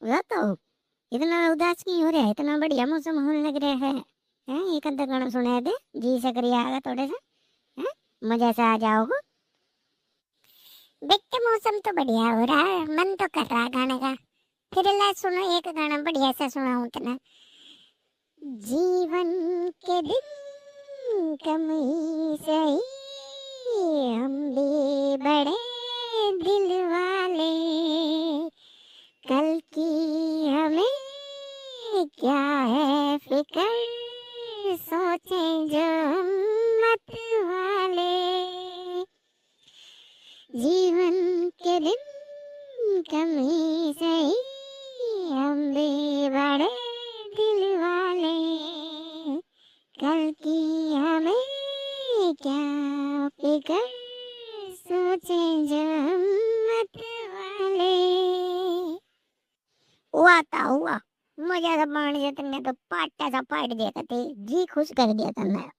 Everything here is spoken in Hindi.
बताओ, इतना उदास क्यों हो रहा है? इतना बढ़िया मौसम होने लग रहा है। हैं, एक अद्धा गाना सुना दे, जी से करिए आगा थोड़े सा। हैं, मजा से आ जाओगे। बेटे मौसम तो बढ़िया हो रहा है, मन तो कर रहा है गाने का। फिर ला सुनो एक गाना बढ़िया सा सुनाऊं तना। जीवन के दिन कम ही सही, हम भी बड़े दिल वाले, कल की हमें क्या है फिक्र, सोचें जो हम मत वाले। जीवन के दिन कम ही सही, हम भी बड़े दिल वाले, कल की हमें क्या फिक्र, सोचें जो हम मत वाले। हुआ था हुआ, मजा सा पानी से तुमने तो पाटा सा पाट दिया था, जी खुश कर दिया था मैं।